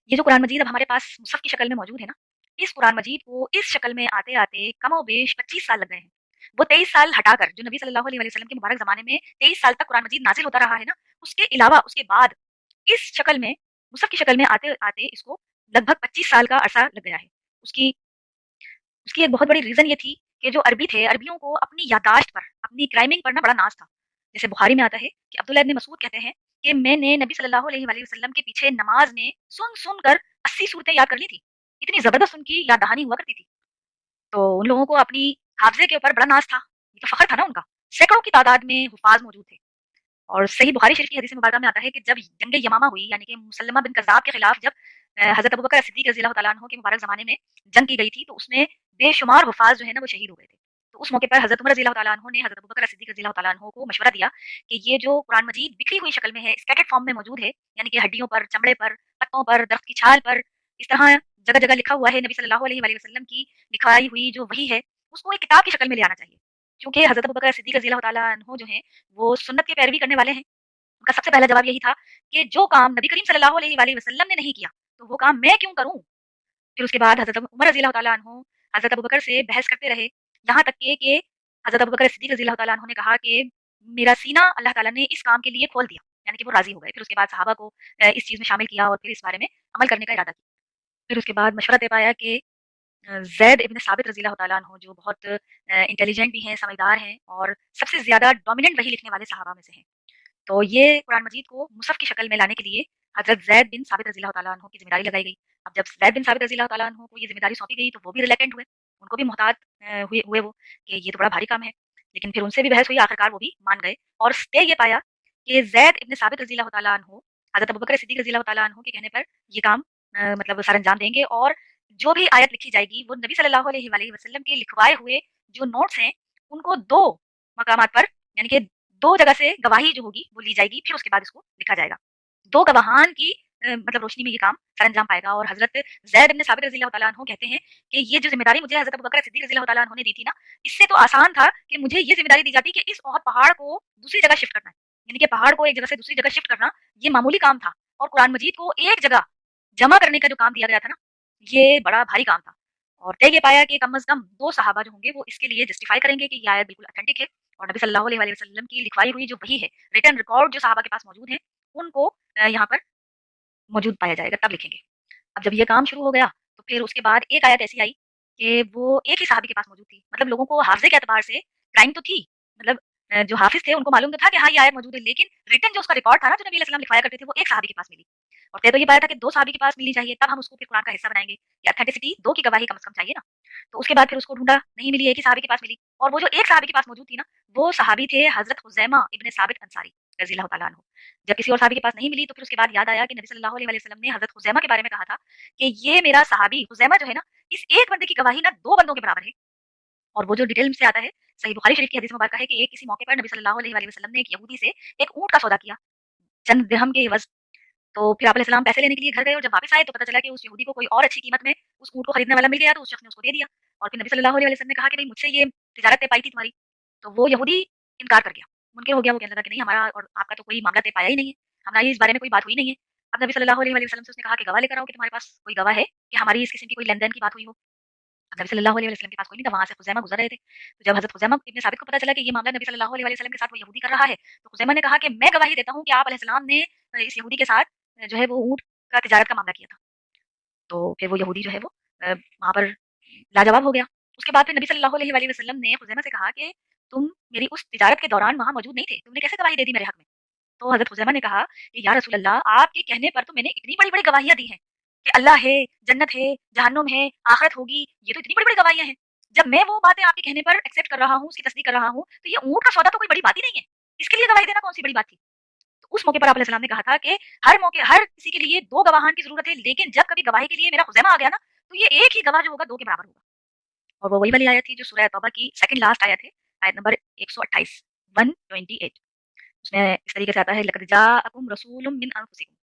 یہ جو قرآن مجید اب ہمارے پاس مصحف کی شکل میں موجود ہے نا، اس قرآن مجید کو اس شکل میں آتے آتے کم و بیش 25 سال لگ گئے ہیں۔ وہ 23 سال ہٹا کر جو نبی صلی اللہ علیہ وسلم کے مبارک زمانے میں 23 سال تک قرآن مجید نازل ہوتا رہا ہے نا، اس کے علاوہ اس کے بعد اس شکل میں مصحف کی شکل میں آتے آتے اس کو لگ بھگ 25 سال کا عرصہ لگ گیا ہے۔ اس کی اس کی ایک بہت بڑی ریزن یہ تھی کہ جو عربی تھے، عربیوں کو اپنی یادداشت پر، اپنی کرائمنگ پر نا بڑا ناز تھا۔ جیسے بخاری میں آتا ہے کہ عبداللہ ابن مسعود کہتے ہیں کہ میں نے نبی صلی اللہ علیہ وآلہ وسلم کے پیچھے نماز میں سن سن کر 80 صورتیں یاد کر لی تھی۔ اتنی زبردست ان کی یاد دہانی ہوا کرتی تھی۔ تو ان لوگوں کو اپنی حافظے کے اوپر بڑا ناز تھا، یہ تو فخر تھا نا ان کا۔ سینکڑوں کی تعداد میں حفاظ موجود تھے۔ اور صحیح بخاری شریف کی حدیث مبارکہ میں آتا ہے کہ جب جنگ یمامہ ہوئی، یعنی کہ مسلمہ بن کذاب کے خلاف جب حضرت ابوبکر صدیق رضی اللہ تعالیٰ عنہ کے مبارک زمانے میں جنگ کی گئی تھی، تو اس میں بے شمار حفاظ جو ہے نا وہ شہید ہو گئے تھے۔ تو اس موقع پر حضرت عمر رضی اللہ تعالیٰ عنہ نے حضرت ابوبکر صدیق رضی اللہ تعالیٰ عنہ کو مشورہ دیا کہ یہ جو قرآن مجید بکھری ہوئی شکل میں ہے، اسکیٹرڈ فارم میں موجود ہے، یعنی کہ ہڈیوں پر، چمڑے پر، پتوں پر، درخت کی چھال پر، اس طرح جگہ جگہ لکھا ہوا ہے نبی صلی اللہ علیہ وآلہ وسلم کی لکھائی ہوئی جو وحی ہے، اس کو ایک کتاب کی شکل میں لے آنا چاہیے۔ کیونکہ حضرت ابوبکر صدیق رضی اللہ تعالیٰ عنہ جو ہیں وہ سنت کے پیروی کرنے والے ہیں۔ ان کا سب سے پہلا جواب یہی تھا کہ جو کام نبی کریم صلی اللہ علیہ وآلہ وسلم نے نہیں کیا تو وہ کام میں کیوں کروں۔ پھر اس کے بعد حضرت عمر رضی اللہ تعالیٰ عنہ حضرت ابوبکر سے بحث کرتے رہے، یہاں تک کہ حضرت ابوبکر صدیق رضی اللہ تعالیٰ عنہ نے کہا کہ میرا سینہ اللہ تعالیٰ نے اس کام کے لیے کھول دیا، یعنی کہ وہ راضی ہو گئے۔ پھر اس کے بعد صحابہ کو اس چیز میں شامل کیا اور پھر اس بارے میں عمل کرنے کا ارادہ کیا۔ پھر اس کے بعد مشورہ طے پایا کہ زید ابن ثابت رضی اللہ تعالیٰ عنہ جو بہت انٹیلیجنٹ بھی ہیں، سمجھدار ہیں اور سب سے زیادہ ڈومیننٹ وحی لکھنے والے صحابہ میں سے ہیں، تو یہ قرآن مجید کو مصحف کی شکل میں لانے کے لیے حضرت زید بن ثابت رضی اللہ تعالیٰ عنہ کی ذمہ داری لگائی گئی۔ اب جب زید بن ثابت رضی اللہ تعالیٰ عنہ کو یہ ذمہ داری سونپی گئی تو وہ بھی ریلیکنٹ ہوئے، ان کو بھی محتاط ہوئے وہ کہ یہ تو بڑا بھاری کام ہے۔ لیکن پھر ان سے بھی بحث ہوئی، آخرکار وہ بھی مان گئے اور طے یہ پایا کہ زید ابن ثابت رضی اللہ تعالیٰ عنہ حضرت ابوبکر صدیق رضی اللہ تعالیٰ عنہ کے کہنے پر یہ کام مطلب سر انجام دیں گے، اور جو بھی آیت لکھی جائے گی وہ نبی صلی اللہ علیہ وآلہ وسلم کے لکھوائے ہوئے جو نوٹس ہیں ان کو دو مقامات پر، یعنی کہ دو جگہ سے گواہی جو ہوگی وہ لی جائے گی، پھر اس کے بعد اس کو لکھا جائے گا۔ دو گواہان کی مطلب روشنی میں یہ کام سر انجام پائے گا۔ اور حضرت زید بن ثابت رضی اللہ تعالیٰ عنہ کہتے ہیں کہ یہ جو ذمہ داری مجھے حضرت ابوبکر صدیق رضی اللہ تعالیٰ عنہ نے دی تھی نا، اس سے تو آسان تھا کہ مجھے یہ ذمہ داری دی جاتی کہ اس احد پہاڑ کو دوسری جگہ شفٹ کرنا ہے، یعنی کہ پہاڑ کو ایک جگہ سے دوسری جگہ شفٹ کرنا یہ معمولی کام تھا، اور قرآن مجید کو ایک جگہ جمع کرنے کا جو کام دیا گیا تھا نا یہ بڑا بھاری کام تھا۔ اور طے یہ پایا کہ کم از کم دو صحابہ جو ہوں گے وہ اس کے لیے جسٹیفائی کریں گے کہ یہ آیت بالکل اتھینٹک ہے، اور نبی صلی اللہ علیہ وآلہ وسلم کی لکھوائی ہوئی جو وحی ہے، ریٹن ریکارڈ جو صحابہ کے پاس موجود ہیں، ان کو یہاں پر موجود پایا جائے گا، تب لکھیں گے۔ اب جب یہ کام شروع ہو گیا تو پھر اس کے بعد ایک آیت ایسی آئی کہ وہ ایک ہی صحابی کے پاس موجود تھی، مطلب لوگوں کو حافظے کے اعتبار سے کرائم تو تھی، مطلب جو حافظ تھے ان کو معلوم تو تھا کہ ہاں یہ آیت موجود ہے، لیکن ریٹن جو اس کا ریکارڈ تھا نا جو نبی علیہ السلام لکھوایا کرتے تھے وہ ایک صحابی کے پاس ملی۔ اور طے تو یہ پایا تھا کہ دو صحابی کے پاس ملنی چاہیے، تب ہم اس کو پھر قرآن کا حصہ بنائیں گے، یا اتھینٹسٹی دو کی گواہی کم از کم چاہیے نا۔ تو اس کے بعد پھر اس کو ڈھونڈا، نہیں ملی، ایک ہی صحابی کے پاس ملی، اور وہ جو ایک صحابی کے پاس موجود تھی نا وہ صحابی تھے حضرت خزیمہ ابن ثابت انصاری رضی اللہ تعالیٰ عنہ۔ جب کسی اور صحابی کے پاس نہیں ملی تو پھر اس کے بعد یاد آیا کہ نبی صلی اللہ علیہ وآلہ وسلم نے حضرت خزیمہ کے بارے میں کہا تھا کہ یہ میرا صحابی خزیمہ جو ہے نا اس ایک بندے کی گواہی نا دو بندوں کے برابر ہے۔ اور وہ جو ڈیٹیل سے آتا ہے صحیح بخاری شریف کی حدیث مبارکہ ہے کہ ایک کسی موقع پر نبی صلی اللہ علیہ وآلہ وسلم نے ایک یہودی سے ایک اونٹ کا سودا کیا چند درہم کے عوض۔ تو پھر آپ علیہ السلام پیسے لینے کے لیے گھر گئے، اور جب واپس آئے تو پتہ چلا کہ اس یہودی کو کوئی اور اچھی قیمت میں اس اونٹ کو خریدنے والا مل گیا، تو اس شخص نے اس کو دے دیا۔ اور پھر نبی صلی اللہ علیہ وسلم نے کہا کہ بھائی مجھ سے یہ تجارت طے پائی تھی تمہاری، تو وہ یہودی انکار کر گیا، منکر ہو گیا، وہ کہنے لگا کہ نہیں ہمارا اور آپ کا تو کوئی معاملہ طے پایا ہی نہیں ہے، ہماری اس بارے میں کوئی بات ہوئی نہیں ہے۔ اب نبی صلی اللہ علیہ وسلم سے اس نے کہا کہ گواہ لے کر آؤ کہ تمہارے پاس کوئی گواہ ہے کہ ہماری اس قسم کی کوئی لین دین کی بات ہوئی ہو۔ اب نبی صلی اللہ علیہ وسلم کے پاس کوئی نہیں تھا، وہاں سے خزیمہ گزر رہے تھے، تو جب حضرت خزیمہ ابن ثابت کو پتہ چلا کہ یہ معاملہ نبی صلی اللہ علیہ وسلم کے ساتھ وہ یہودی کر رہا ہے، تو خزیمہ نے کہا کہ میں گواہی دیتا ہوں کہ آپ علیہ السلام نے اس یہودی کے ساتھ جو ہے وہ اونٹ کا تجارت کا معاملہ کیا تھا۔ تو پھر وہ یہودی جو ہے وہ وہاں پر لاجواب ہو گیا۔ اس کے بعد پھر نبی صلی اللہ علیہ وآلہ وسلم نے خزیمہ سے کہا کہ تم میری اس تجارت کے دوران وہاں موجود نہیں تھے، تم نے کیسے گواہی دے دی میرے حق میں؟ تو حضرت خزیمہ نے کہا کہ یا رسول اللہ آپ کے کہنے پر تو میں نے اتنی بڑی بڑی گواہیاں دی ہیں کہ اللہ ہے، جنت ہے، جہنم ہے، آخرت ہوگی، یہ تو اتنی بڑی بڑی گواہیاں ہیں، جب میں وہ باتیں آپ کے کہنے پر ایکسیپٹ کر رہا ہوں، اس کی تصدیق کر رہا ہوں، تو یہ اونٹ کا سودا تو کوئی بڑی بات ہی نہیں ہے، اس کے لیے گواہی دینا کون سی بڑی بات تھی؟ تو اس موقع پر آپ علیہ السلام نے کہا تھا کہ ہر کسی کے لیے دو گواہان کی ضرورت ہے، لیکن جب کبھی گواہی کے لیے میرا خزیمہ آ گیا نا تو یہ ایک ہی گواہ جو ہوگا دو کے برابر ہوگا۔ اور وہ وہی والی آیت تھی جو سورہ توبہ کی سیکنڈ لاسٹ آیت ہے، آیت نمبر 128 128۔ اس میں اس طریقے سے آتا ہے لقد جاءکم رسول من انفسکم